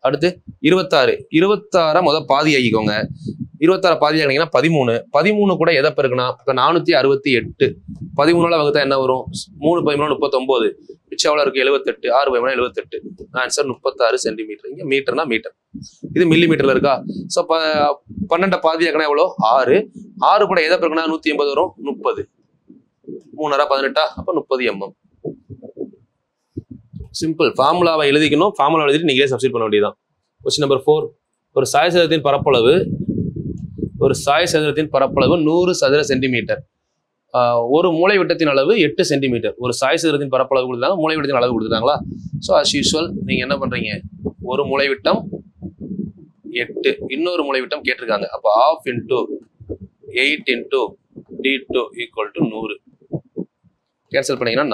அடுத்து 26 பாதி ஆகிக்கோங்க. 26 பாதி ஆகினீங்கன்னா 13 கூட எதை பெருக்குனா? இப்போ 468. 13 வகுத்தா என்ன வரும்? 3 13 39. மிச்சம் எவ்வளோ இருக்கு? 78. 6 13 78. Answer 36 centimetre. இங்க மீட்டர்னா மீட்டர், இது மில்லி மீட்டர்ல இருக்கா? ஸோ 12 பாதி ஆகினா எவ்வளோ? 6. 6 கூட எதை பெருக்குனா 180 வரும்? 30. 3 18. அப்போ 30 mm. சிம்பிள். ஃபார்முலாவை எழுதிக்கணும். ஃபார்முலா எழுதிட்டு நீங்களே சப்ஸ்டிட் பண்ண வேண்டியதான். Question number 4. ஒரு சாய் சதுரத்தின் பரப்பளவு 100 சதுர சென்டிமீட்டர். ஒரு மூளை விட்டத்தின் அளவு 8 சென்டிமீட்டர். ஒரு சாய் சதுரத்தின் பரப்பளவு கொடுத்தாங்க, மூளை விட்டத்தின் அளவு கொடுத்துட்டாங்களா? ஸோ அஸ் யூஸ்வல் நீங்க என்ன பண்றீங்க? ஒரு மூளை விட்டம் 8, இன்னொரு மூளை விட்டம் கேட்டிருக்காங்க. அப்போ ½ × 8 × d2 = 100. கேன்சல் பண்ணீங்கன்னா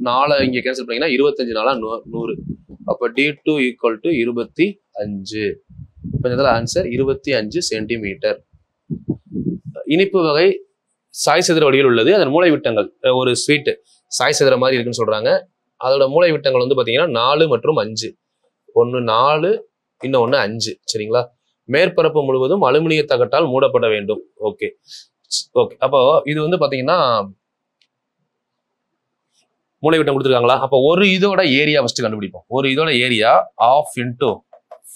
4 இங்க கேன்சல் பண்ணீங்கன்னா 25 4 100. அப்போ d2 = 25. இப்போ இதில் ஆன்சர் 25 சென்டிமீட்டர். இனிப்பு வகை சாய் சதுர வடிவில் உள்ளது. அதன் மூளை விட்டங்கள் ஒரு ஸ்வீட் சாய் சதுர மாதிரி இருக்குன்னு சொல்றாங்க. அதோட மூளை விட்டங்கள் வந்து பாத்தீங்கன்னா 4 மற்றும் 5. ஒன்னு 4, இன்னொன்னு 5. சரிங்களா? மேற்பரப்பு முழுவதும் அலுமினிய தகட்டால் மூடப்பட வேண்டும். ஓகே. அப்போ இது வந்து பாத்தீங்கன்னா மூலைவிட்டம் கொடுத்துருக்காங்களா? அப்போ ஒரு இதோட ஏரியா ஃபர்ஸ்ட் கண்டுபிடிப்போம். ஒரு இதோட ஏரியா ½ ×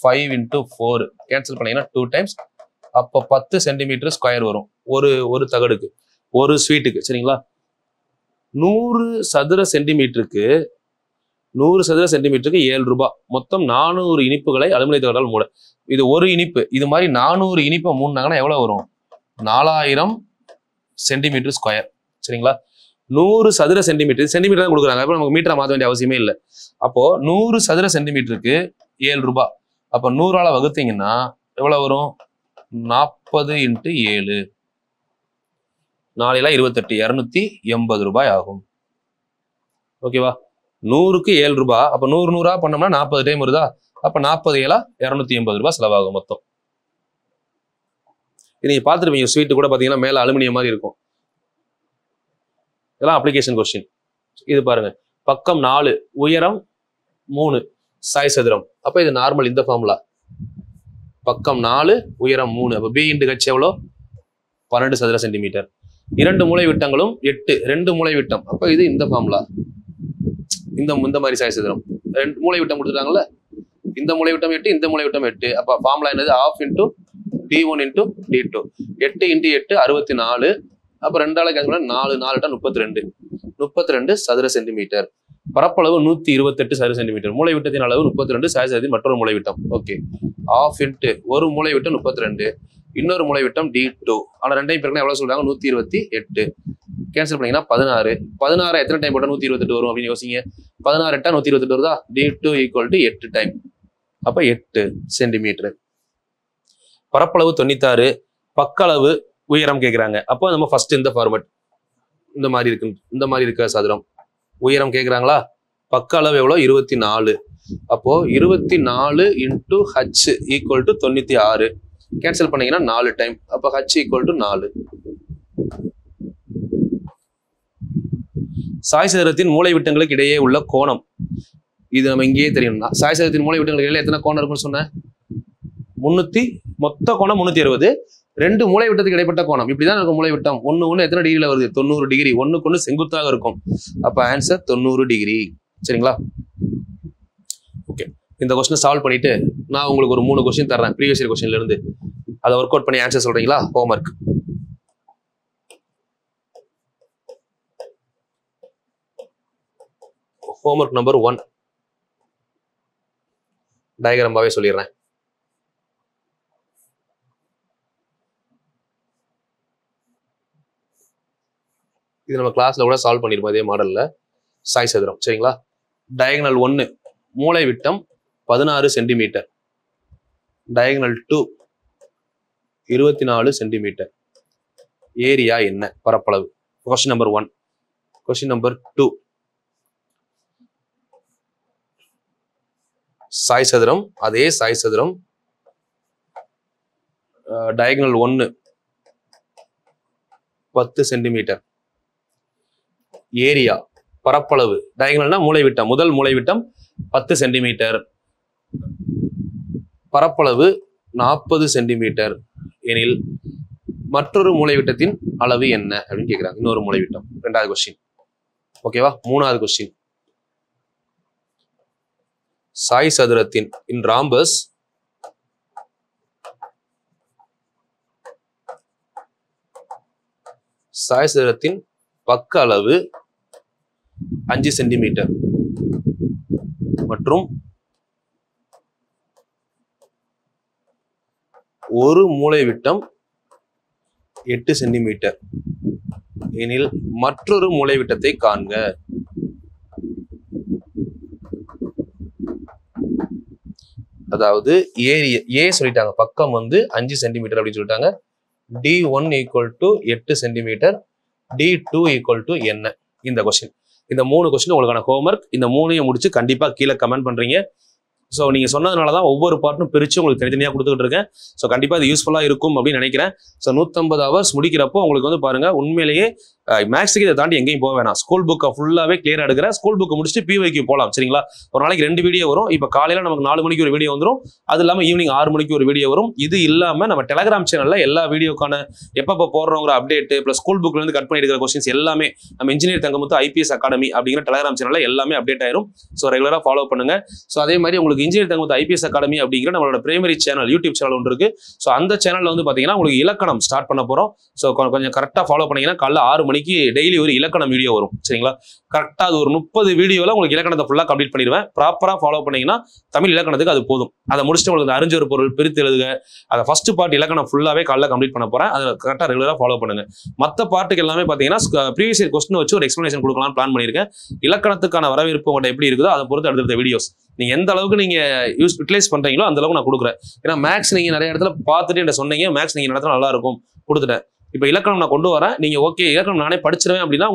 5 × 4 கேன்சல் பண்ணீங்கன்னா 2 டைம்ஸ். அப்போ 10 சென்டிமீட்டர் ஸ்கொயர் வரும் ஒரு தகடுக்கு, ஒரு ஸ்வீட்டுக்கு. சரிங்களா? 100 சதுர சென்டிமீட்டருக்கு 7 ரூபாய். மொத்தம் 400 இனிப்புகளை அலுமினிய தகடால் மூட. இது ஒரு இனிப்பு. இது மாதிரி 400 இனிப்பை மூடினாங்கன்னா எவ்வளவு வரும்? 4000 சென்டிமீட்டர் ஸ்கொயர். சரிங்களா? 100 சதுர சென்டிமீட்டர் சென்டிமீட்டர் தான் கொடுக்குறாங்க. அப்போ நமக்கு மீட்டரா மாற்ற வேண்டிய அவசியமே இல்லை. அப்போ 100 சதுர சென்டிமீட்டருக்கு 7 ரூபாய். அப்போ 100ஆல வகுத்தீங்கன்னா எவ்வளவு வரும்? 40 × 7 4 28 280 ரூபாய் ஆகும். ஓகேவா? 100க்கு 7 ரூபாய். அப்ப 100 பண்ணோம்னா 40 டைம் வருதா? அப்ப 40 7 280 ரூபாய் செலவாகும் மொத்தம். நீங்க பார்த்துருப்பீங்க, ஸ்வீட்டு கூட பாத்தீங்கன்னா மேல அலுமினியம் மாதிரி இருக்கும். இதெல்லாம் அப்ளிகேஷன் கொஸ்டின். இது பாருங்க, பக்கம் 4 உயரம் 3 சாய் சதுரம். அப்ப இது நார்மல் இந்த ஃபார்முலா. பக்கம் 4 உயரம் 3. அப்ப B × H எவ்வளோ? 12 சதுர சென்டிமீட்டர். 2 மூலை விட்டங்களும் 8. 2 மூலை விட்டம். அப்ப இது இந்த ஃபார்முலா. இந்த மாதிரி சாய் சதுரம் 2 மூலை விட்டம் கொடுத்துட்டாங்கல்ல. இந்த மூலை விட்டம் 8, இந்த மூலை விட்டம் 8. அப்ப ஃபார்முலா என்னது? ½ × D1 × D2. 8 × 8 64. அப்ப 2ஆல கேன்சல் பண்ணா 4 4 32 சதுர சென்டிமீட்டர். பரப்பளவு 128 சதுர சென்டிமீட்டர். மூலை விட்டத்தின் அளவு 32 சாய் சதுரத்தின் மற்றொரு மூலை விட்டம். ஓகே, ½ × ஒரு மூலை விட்டம் 32, இன்னொரு மூலை விட்டம் D2. ஆனா ரெண்டையும் பேருக்கு எவ்வளவு சொல்றாங்க? 128. கேன்சல் பண்ணீங்கன்னா 16. 16 எத்தனை டைம் போட்டா 128 வரும் அப்படின்னு யோசிங்க. 16 8 128 வருதா? D2 = 8 time. அப்ப 8 சென்டிமீட்டர். பரப்பளவு 96, பக்க அளவு உயரம் கேட்குறாங்க. அப்போ நம்ம ஃபர்ஸ்ட் இந்த ஃபார்மட் இந்த மாதிரி இருக்க சதுரம் உயரம் கேட்குறாங்களா? பக்க அளவு எவ்வளோ? 24. அப்போ 24 × H = 96. கேன்சல் பண்ணீங்கன்னா 4 டைம். அப்போ H = 4. சாய் சதுரத்தின் மூலை விட்டங்களுக்கு இடையே உள்ள கோணம். இது நம்ம இங்கேயே தெரியும்னா, சாய் சதுரத்தின் மூலை விட்டங்களுக்கு இடையில எத்தனை கோணம் இருக்குன்னு சொன்னேன்? 300. மொத்த கோணம் 360. 2 மூலை விட்டத்துக்கு இடைப்பட்ட கோணம் இப்படிதான் இருக்கும். மூலை விட்டம் ஒண்ணு எத்தனை டிகிரில வருது? 90 டிகிரி. ஒண்ணுக்கு செங்குத்தாக இருக்கும். அப்ப ஆன்சர் 90 டிகிரி. சரிங்களா? ஓகே, இந்த கொஸ்டின் சால்வ் பண்ணிட்டு நான் உங்களுக்கு ஒரு 3 கொஸ்டின் தர்றேன் ப்ரீவியஸ் இயர் கொஸ்டின்ல இருந்து. அதை ஒர்க் அவுட் பண்ணி ஆன்சர் சொல்றீங்களா? ஹோம்ஒர்க். ஹோம்ஒர்க் நம்பர் 1 டயக்ராமாவே சொல்லிடுறேன். இது நம்ம கிளாஸ்ல கூட சால்வ் பண்ணிருப்போம் இதே மாடல்ல. சாய் சதுரம். சரிங்களா? டயகனல் 1 மூலை விட்டம் 16 சென்டிமீட்டர். Diagonal 2 24 centimetre. ஏரியா என்ன? பரப்பளவு. Question number 1. Question number 2 Sai சதுரம். அதே சாய் சதுரம் டயகனல் 1 10 சென்டிமீட்டர். ஏரியா பரப்பளவு. டயகனல்னா மூலை விட்டம். முதல் மூலை விட்டம் 10 சென்டிமீட்டர். பரப்பளவு 40 சென்டிமீட்டர் எனில் மற்றொரு மூலை விட்டத்தின் அளவு என்ன அப்படின்னு கேட்கிறாங்க. இன்னொரு மூலை விட்டம். 2வது கொஸ்டின். ஓகேவா? 3வது கொஸ்டின். சாய் சதுரத்தின் இன் ராம்பஸ் சாய் சதுரத்தின் பக்க அளவு 5 சென்டிமீட்டர் மற்றும் ஒரு மூலை விட்டம் 8 சென்டிமீட்டர் எனில் மற்றொரு மூலை விட்டத்தை காண்க. அதாவது ஏ சொல்லிட்டாங்க, பக்கம் 5 சென்டிமீட்டர் அப்படின்னு சொல்லிட்டாங்க. D1 = 8 centimetre. D2 = என்ன? இந்த கொஸ்டின். இந்த 3 கொஸ்டின் உங்களுக்கான ஹோம்ஒர்க். இந்த 3ஐயும் முடிச்சு கண்டிப்பா கீழே கமெண்ட் பண்றீங்க. ஸோ நீங்க சொன்னதுனால தான் ஒவ்வொரு பார்ட்டும் பிரிச்சு உங்களுக்கு தனித்தனியாக கொடுத்துக்கிட்டு இருக்கேன். ஸோ கண்டிப்பா இது யூஸ்ஃபுல்லா இருக்கும் அப்படின்னு நினைக்கிறேன். ஸோ 150 ஹவர்ஸ் முடிக்கிறப்போ உங்களுக்கு பாருங்க உண்மையிலேயே மேக்ஸுக்கு இதை தாண்டி எங்கேயும் போக வேணாம். ஸ்கூல் புக்கை ஃபுல்லாவே கிளியரா எடுக்கிறேன். ஸ்கூல் புக்கை முடிச்சுட்டு பிவைக்கு போகலாம். சரிங்களா? ஒரு நாளைக்கு 2 வீடியோ வரும். இப்போ காலையில நமக்கு 4 மணிக்கு ஒரு வீடியோ வந்துடும். அது இல்லாமல் ஈவினிங் 6 மணிக்கு ஒரு வீடியோ வரும். இது இல்லாமல் நம்ம டெலகிராம் சேனல்ல எல்லா வீடியோக்கான எப்பப்போ போடுறோங்கிற அப்டேட் ப்ளஸ் ஸ்கூல் புக்ல இருந்து கட் பண்ணி எடுக்கிற கொஸ்டின்ஸ் எல்லாமே நம்ம இன்ஜினியர் தங்கமுத்து ஐபிஎஸ் அகாடமி அப்படிங்கிற டெலகிராம் சேனல்ல எல்லாமே அப்டேட் ஆயிரும். ஸோ ரெகுலரா ஃபாலோ பண்ணுங்க. ஸோ அதே மாதிரி உங்களுக்கு இன்ஜினியர் தங்கமுத்து ஐபிஎஸ் அகாடமி அப்படிங்கிற நம்மளோட பிரைமரி சேனல் யூடியூப் சேனல் ஒன்று இருக்கு. ஸோ அந்த சேனல்ல வந்து பாத்தீங்கன்னா உங்களுக்கு இலக்கணம் ஸ்டார்ட் பண்ண போறோம். ஸோ கொஞ்சம் கரெக்டா ஃபாலோ பண்ணீங்கன்னா காலைல 6 மணிக்கு டெய்லி ஒரு இலக்கணம் வீடியோ வரும். சரிங்களா? கரெக்டா அது ஒரு 30 வீடியோல உங்களுக்கு இலக்கணத்தை ஃபுல்லா கம்ப்ளீட் பண்ணிடுவேன். ப்ராப்பரா ஃபாலோ பண்ணீங்கன்னா தமிழ் இலக்கணத்துக்கு அது போதும். அதை முடிச்சுட்டு உங்களுக்கு அறிஞ்ச ஒரு பொருள் பிரித்து எழுதுக அதை ஃபர்ஸ்ட் பார்ட் இலக்கணம் ஃபுல்லாவே காலைல கம்ப்ளீட் பண்ண போறேன். அதை கரெக்டா ரெகுலரா ஃபாலோ பண்ணுங்க. மற்ற பார்ட்டுக்கு எல்லாமே பாத்தீங்கன்னா ப்ரீவியஸ் இயர் கொஸ்டின் வச்சு ஒரு எக்ஸ்பிளனேஷன் கொடுக்கலாம்னு பிளான் பண்ணியிருக்கேன். இலக்கணத்துக்கான வரவேற்பு உங்கள்கிட்ட எப்படி இருக்குதோ அதை பொறுத்து அடுத்த வீடியோஸ் நீங்க எந்த அளவுக்கு நீங்க யூட்டிலைஸ் பண்றீங்களோ அந்த அளவுக்கு நான் கொடுக்குறேன். ஏன்னா மேக்ஸ் நீங்க நிறைய இடத்துல பார்த்துட்டு என்ன சொன்னீங்க, மேக்ஸ் நீங்க நடத்தினா நல்லா இருக்கும் கொடுத்துட்டேன். இப்போ இலக்கணம் நான் கொண்டு வரேன். நீங்க ஓகே இலக்கணம் நானே படிச்சிருவேன் அப்படின்னா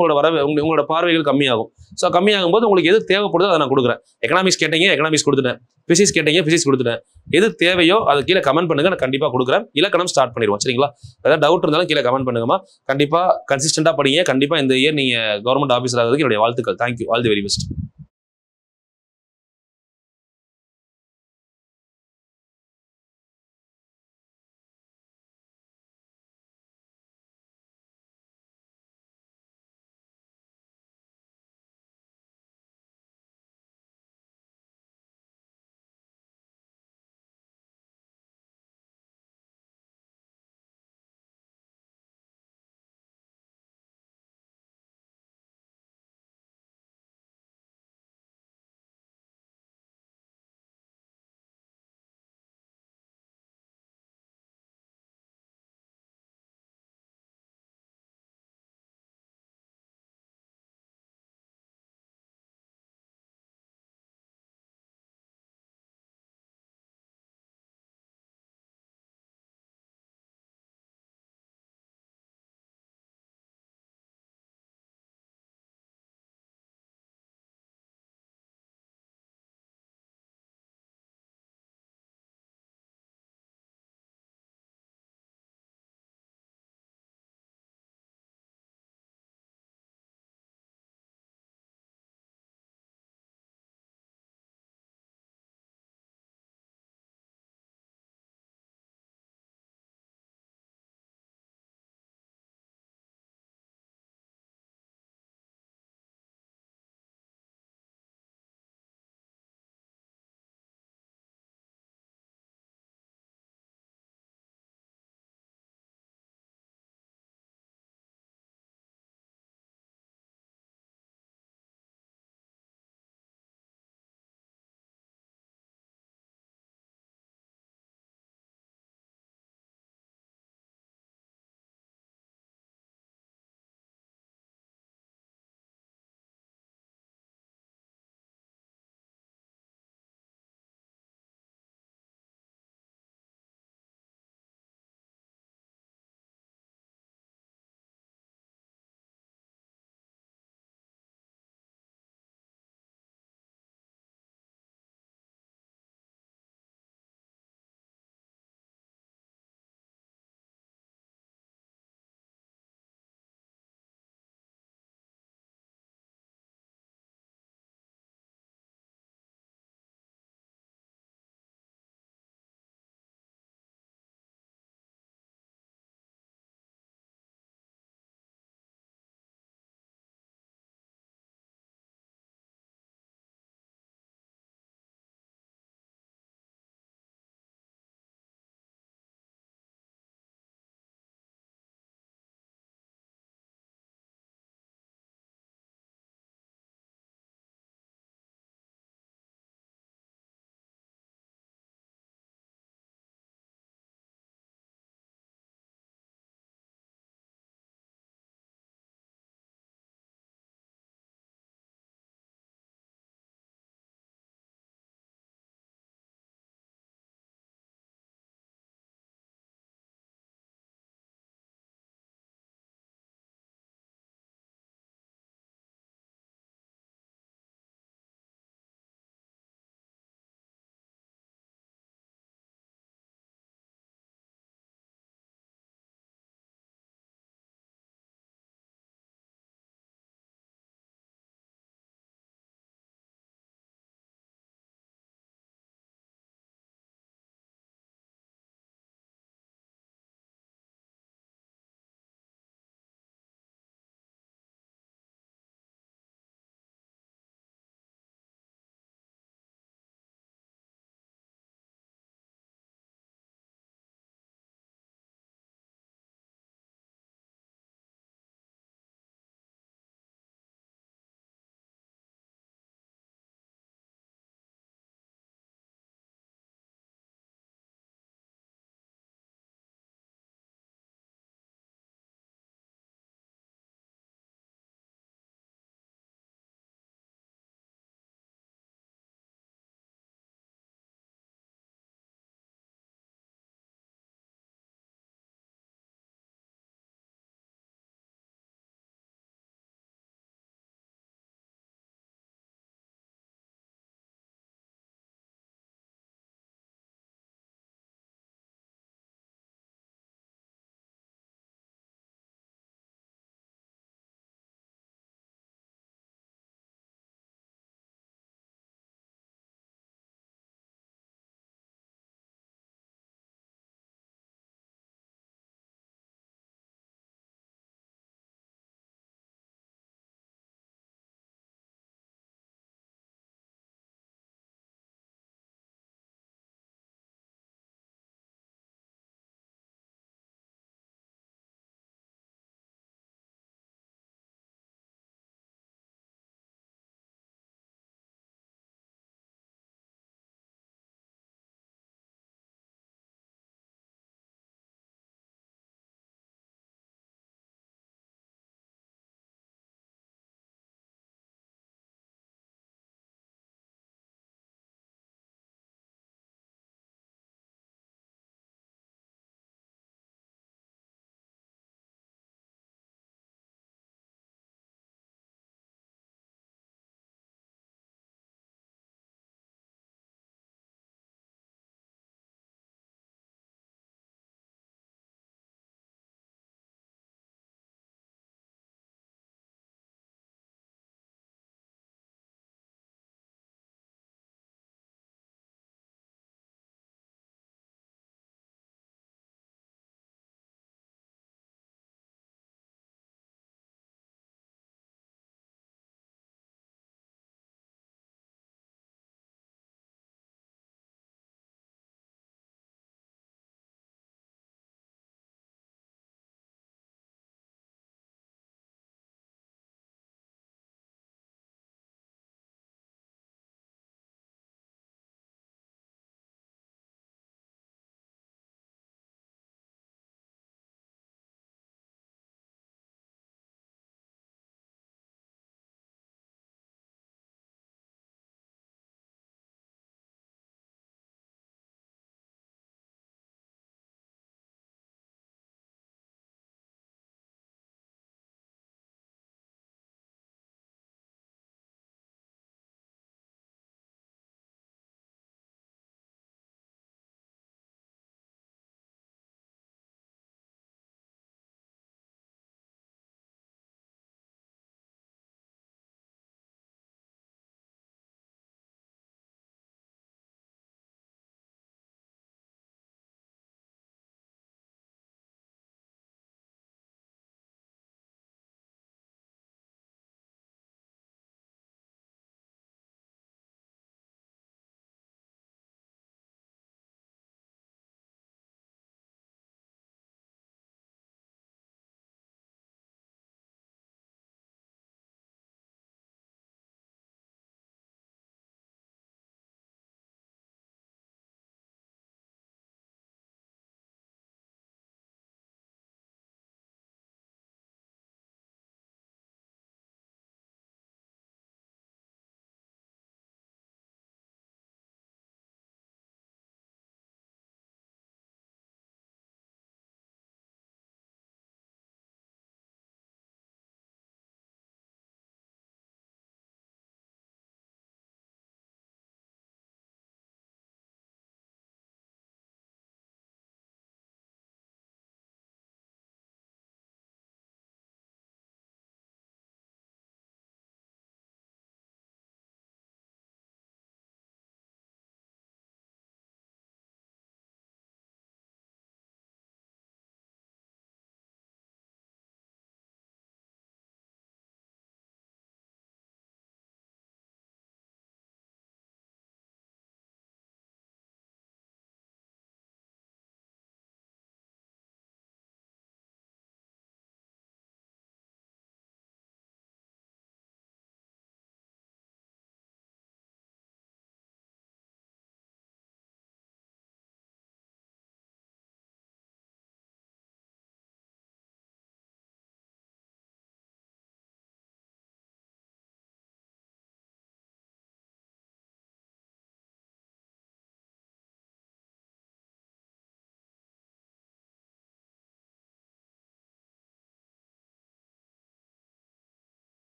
உங்களோட பார்வைகள் கம்மியாகும். ஸோ கம்மியாகும் போது உங்களுக்கு எது தேவைப்படுதோ அதை நான் கொடுக்குறேன். எக்கனாமிக்ஸ் கேட்டீங்க, எக்கனாமிக்ஸ் கொடுத்துட்டேன். பிசிக்ஸ் கேட்டீங்க, பிசிக்ஸ் கொடுத்துட்டேன். எது தேவையோ அதை கீழே கமெண்ட் பண்ணுங்க, நான் கண்டிப்பா கொடுக்குறேன். இலக்கணம் ஸ்டார்ட் பண்ணிடுவோம். சரிங்களா? ஏதாவது டவுட் இருந்தாலும் கீழே கமெண்ட் பண்ணுங்கம்மா. கண்டிப்பா கன்சிஸ்டன்டா படிங்க. கண்டிப்பா இந்த இயர் நீங்க கவர்மெண்ட் ஆஃபீஸர் ஆகிறதுக்கு என்னுடைய வாழ்த்துக்கள். Thank you. All the very best.